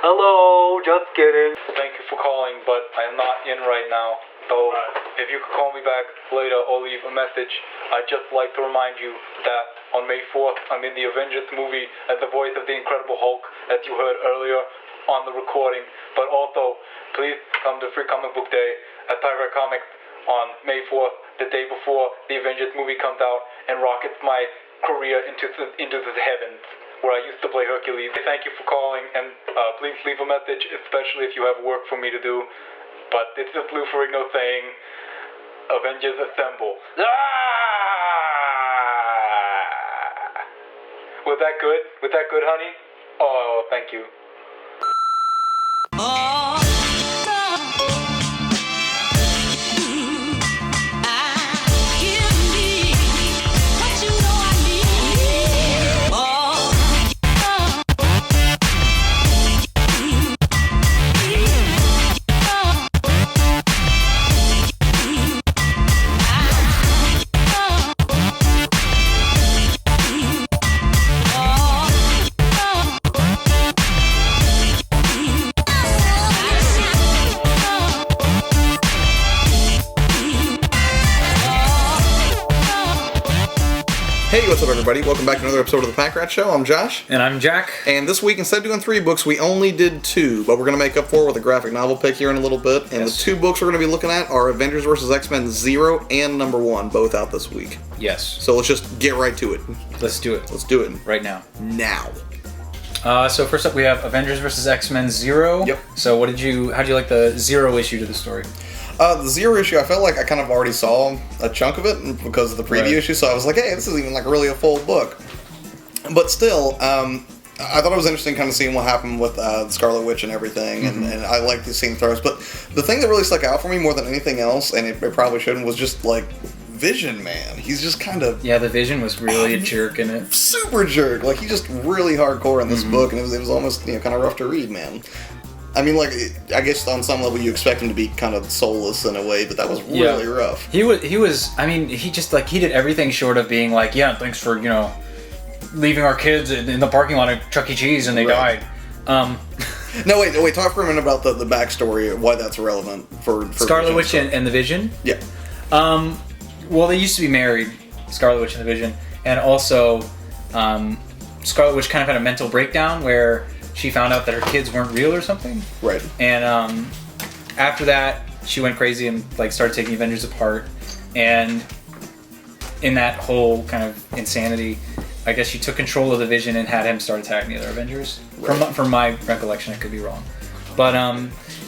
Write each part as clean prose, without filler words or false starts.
Hello, just kidding. Thank you for calling, but I am not in right now. So, if you could call me back later or leave a message, I'd just like to remind you that on May 4th, I'm in the Avengers movie as the voice of the Incredible Hulk, as you heard earlier on the recording. But also, please come to Free Comic Book Day at Packrat Comics on May 4th, the day before the Avengers movie comes out and rockets my career into the heavens, where I used to play Hercules. Thank you for calling, and please leave a message, especially if you have work for me to do. But this is Lou Ferrigno saying, Avengers Assemble. Was that good? Was that good, honey? Oh, thank you. Hey, what's up everybody? Welcome back to another episode of the Packrat Show. I'm Josh. And I'm Jack. And this week, instead of doing 3 books, we only did 2, but we're going to make up for it with a graphic novel pick here in a little bit. And Yes. the 2 books we're going to be looking at are Avengers vs. X-Men 0 and number 1, both out this week. Yes. So let's just get right to it. Let's do it. Let's do it. Right now. Now. So first up we have Avengers vs. X-Men 0. Yep. So how'd you like the 0 issue to the story? The 0 issue, I felt like I kind of already saw a chunk of it because of the preview issue, so I was like, hey, this isn't even like really a full book. But still, I thought it was interesting kind of seeing what happened with Scarlet Witch and everything, and I like the scene throws. But the thing that really stuck out for me more than anything else, and it probably shouldn't, was just like Vision, man. He's just kind of... Yeah, the Vision was really a jerk in it. Super jerk. Like, he's just really hardcore in this book, and it was almost, kind of rough to read, man. I mean, like, I guess on some level you expect him to be kind of soulless in a way, but that was really rough. He was, I mean, he just, like, he did everything short of being like, yeah, thanks for, leaving our kids in the parking lot of Chuck E. Cheese and they died. No, wait, talk for a minute about the backstory, why that's relevant for Scarlet Witch and the Vision? Yeah. Well, they used to be married, Scarlet Witch and the Vision, and also Scarlet Witch kind of had a mental breakdown where she found out that her kids weren't real or something. Right. And after that, she went crazy and started taking Avengers apart. And in that whole kind of insanity, I guess she took control of the Vision and had him start attacking the other Avengers. Right. From my recollection, I could be wrong. But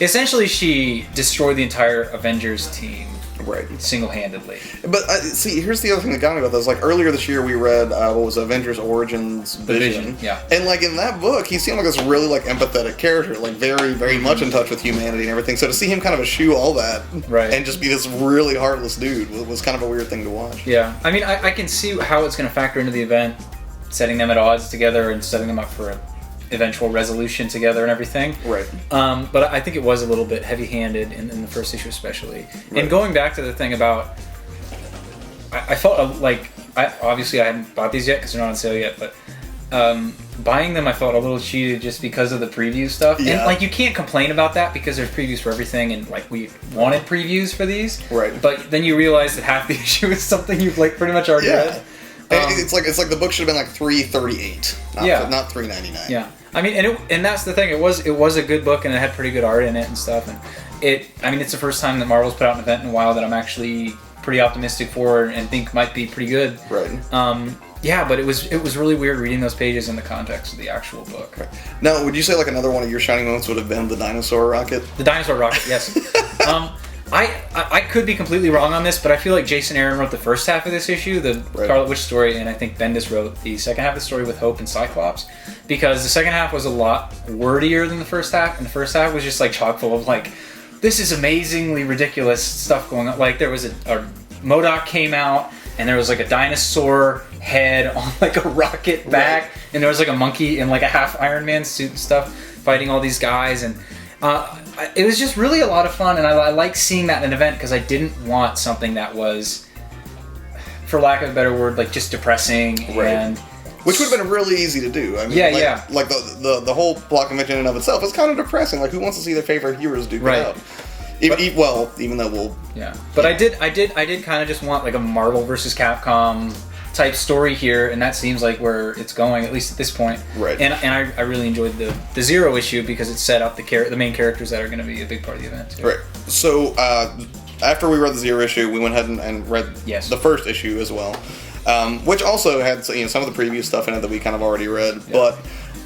essentially, she destroyed the entire Avengers team. Right. Single-handedly. But see, here's the other thing that got me about this. Like earlier this year, we read Avengers Origins Vision. Yeah. And like in that book, he seemed like this really like empathetic character, like very, very much in touch with humanity and everything. So to see him kind of eschew all that, and just be this really heartless dude was kind of a weird thing to watch. Yeah. I mean, I can see how it's going to factor into the event, setting them at odds together and setting them up for an eventual resolution together and everything. Right. But I think it was a little bit heavy-handed in the first issue especially. Right. And going back to the thing about... I felt like... Obviously I haven't bought these yet because they're not on sale yet, but buying them I felt a little cheated just because of the preview stuff. Yeah. And you can't complain about that because there's previews for everything and we wanted previews for these. Right. But then you realize that half the issue is something you've pretty much already read. It's like the book should have been $3.38, not $3.99. Yeah, I mean, and that's the thing. It was a good book, and it had pretty good art in it and stuff. And it's the first time that Marvel's put out an event in a while that I'm actually pretty optimistic for and think might be pretty good. Right. Yeah, but it was really weird reading those pages in the context of the actual book. Right. Now, would you say another one of your shining moments would have been the dinosaur rocket? The dinosaur rocket, yes. I could be completely wrong on this, but I feel like Jason Aaron wrote the first half of this issue, the Scarlet Witch story, and I think Bendis wrote the second half of the story with Hope and Cyclops, because the second half was a lot wordier than the first half, and the first half was just chock full of this is amazingly ridiculous stuff going on. There was a MODOK came out, and there was a dinosaur head on a rocket back, and there was a monkey in a half Iron Man suit and stuff fighting all these guys, and it was just really a lot of fun, and I like seeing that in an event because I didn't want something that was, for lack of a better word, just depressing and Which would have been really easy to do. I mean, like the whole plot convention in and of itself is kind of depressing. Like, who wants to see their favorite heroes duke it out? Even though we'll... Yeah. But I did kind of just want, like, a Marvel versus Capcom type story here, and that seems like where it's going, at least at this point. Right. And I really enjoyed the Zero issue because it set up the main characters that are going to be a big part of the event, too. Right. So, after we read the Zero issue, we went ahead and read the first issue as well. Which also had some of the preview stuff in it that we kind of already read. Yeah.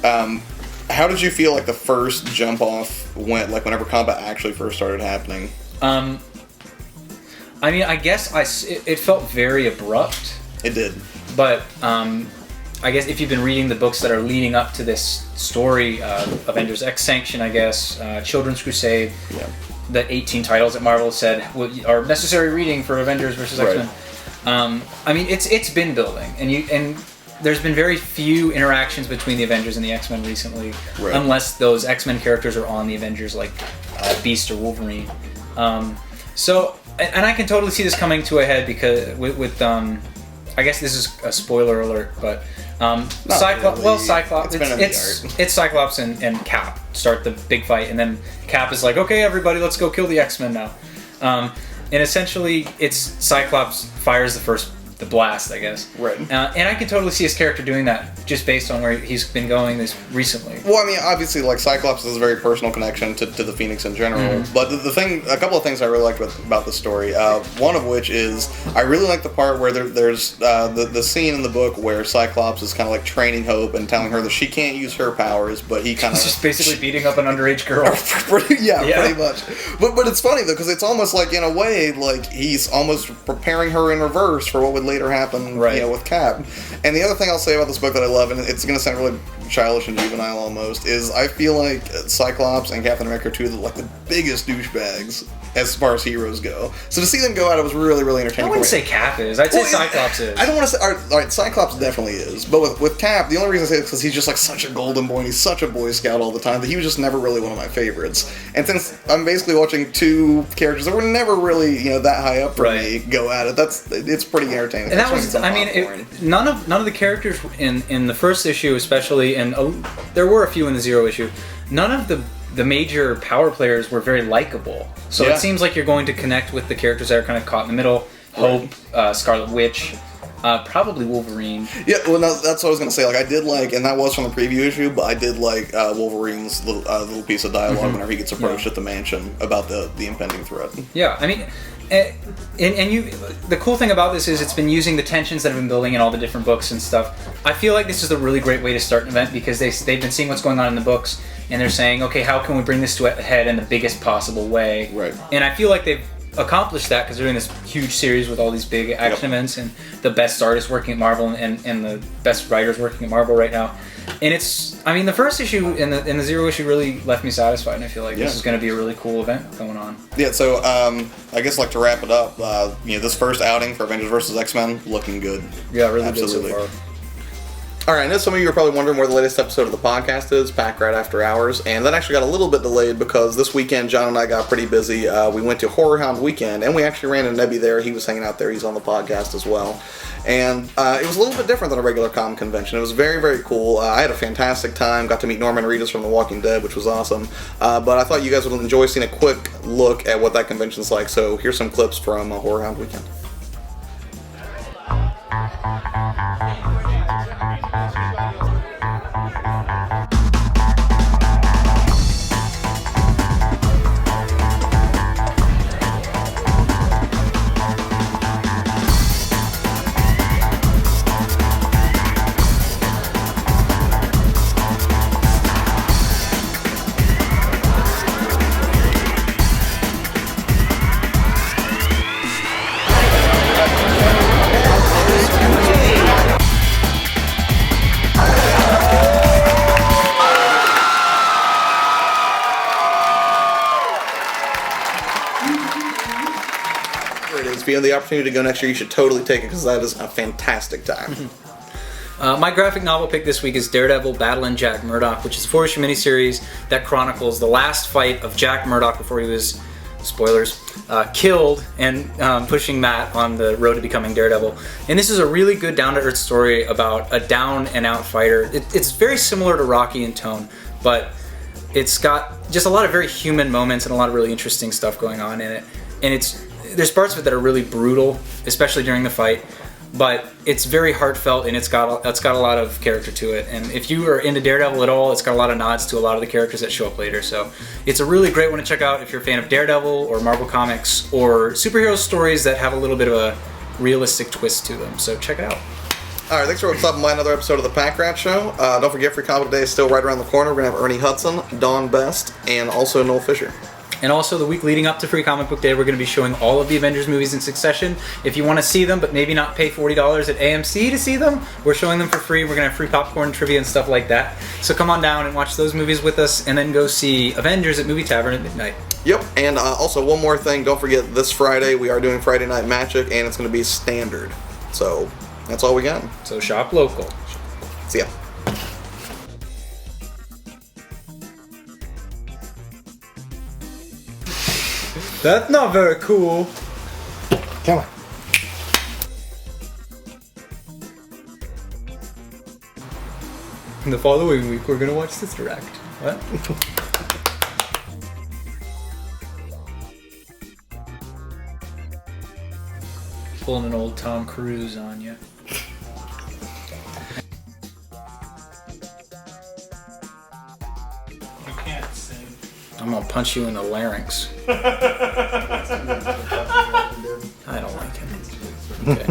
But how did you feel like the first jump off went, like whenever combat actually first started happening? I mean, I guess it felt very abrupt. It did. But I guess if you've been reading the books that are leading up to this story, Avengers X Sanction, I guess, Children's Crusade, the 18 titles that Marvel said are necessary reading for Avengers versus X-Men. I mean, it's been building, and there's been very few interactions between the Avengers and the X-Men recently, unless those X-Men characters are on the Avengers, like Beast or Wolverine. So, and I can totally see this coming to a head because with I guess this is a spoiler alert, but Cyclops. Really. Well, Cyclops. It's Cyclops and Cap start the big fight, and then Cap is like, "Okay, everybody, let's go kill the X-Men now." And essentially, it's Cyclops fires the blast, I guess. Right. And I can totally see his character doing that, just based on where he's been going this recently. Well, I mean, obviously, like, Cyclops has a very personal connection to the Phoenix in general. Mm-hmm. But a couple of things I really liked about the story. One of which is, I really like the part where there's the scene in the book where Cyclops is kind of like training Hope and telling her that she can't use her powers, but he kind of... just basically beating up an underage girl. Pretty much. But it's funny, though, because it's almost like, in a way, like, he's almost preparing her in reverse for what would later happen with Cap. And the other thing I'll say about this book that I love, and it's going to sound really childish and juvenile almost, is I feel like Cyclops and Captain America are two of the biggest douchebags as far as heroes go. So to see them go at it was really, really entertaining. I wouldn't say Cap is. I'd say Cyclops is. I don't want to say... All right, Cyclops definitely is. But with Cap, the only reason I say it is because he's just like such a golden boy and he's such a Boy Scout all the time that he was just never really one of my favorites. And since I'm basically watching two characters that were never really, that high up for me go at it, it's pretty entertaining. And that was... I mean, none of the characters in the first issue especially, and there were a few in the Zero issue, none of the major power players were very likable. So it seems like you're going to connect with the characters that are kind of caught in the middle. Hope, Scarlet Witch, probably Wolverine. Yeah, well, that's what I was going to say. Like, I did like, and that was from the preview issue, but I did like Wolverine's little piece of dialogue whenever he gets approached at the mansion about the impending threat. Yeah, I mean... the cool thing about this is it's been using the tensions that have been building in all the different books and stuff. I feel like this is a really great way to start an event because they've been seeing what's going on in the books and they're saying, okay, how can we bring this to a head in the biggest possible way? Right. And I feel like they've accomplished that because they're doing this huge series with all these big action events and the best artists working at Marvel and the best writers working at Marvel right now. And the first issue and the Zero issue really left me satisfied, and I feel like this is going to be a really cool event going on. Yeah, so I guess to wrap it up, this first outing for Avengers vs. X-Men looking good. Yeah, really good so far. All right, I know some of you are probably wondering where the latest episode of the podcast is, Packrat After Hours, and that actually got a little bit delayed because this weekend John and I got pretty busy. We went to Horrorhound Weekend, and we actually ran into Nebby there. He was hanging out there. He's on the podcast as well. And it was a little bit different than a regular comic convention. It was very, very cool. I had a fantastic time. Got to meet Norman Reedus from The Walking Dead, which was awesome. But I thought you guys would enjoy seeing a quick look at what that convention's like. So here's some clips from Horrorhound Weekend. If you have the opportunity to go next year, you should totally take it because that is a fantastic time. My graphic novel pick this week is Daredevil Battling Jack Murdock, which is a 4-issue miniseries that chronicles the last fight of Jack Murdock before he was spoilers, killed and pushing Matt on the road to becoming Daredevil. And this is a really good down-to-earth story about a down-and-out fighter. It's very similar to Rocky in tone, but it's got just a lot of very human moments and a lot of really interesting stuff going on in it. And there's parts of it that are really brutal, especially during the fight, but it's very heartfelt and it's got a lot of character to it. And if you are into Daredevil at all, it's got a lot of nods to a lot of the characters that show up later. So it's a really great one to check out if you're a fan of Daredevil or Marvel Comics or superhero stories that have a little bit of a realistic twist to them. So check it out. All right, thanks for stopping by another episode of the Packrat Show. Don't forget, Free Comic Day is still right around the corner. We're going to have Ernie Hudson, Don Best, and also Noel Fisher. And also, the week leading up to Free Comic Book Day, we're going to be showing all of the Avengers movies in succession. If you want to see them, but maybe not pay $40 at AMC to see them, we're showing them for free. We're going to have free popcorn, trivia, and stuff like that. So come on down and watch those movies with us, and then go see Avengers at Movie Tavern at midnight. Yep, and also one more thing. Don't forget, this Friday we are doing Friday Night Magic, and it's going to be standard. So that's all we got. So shop local. See ya. That's not very cool. Come on. In the following week, we're gonna watch Sister Act. What? Pulling an old Tom Cruise on you. You can't sing. I'm gonna punch you in the larynx. I don't like him. Okay.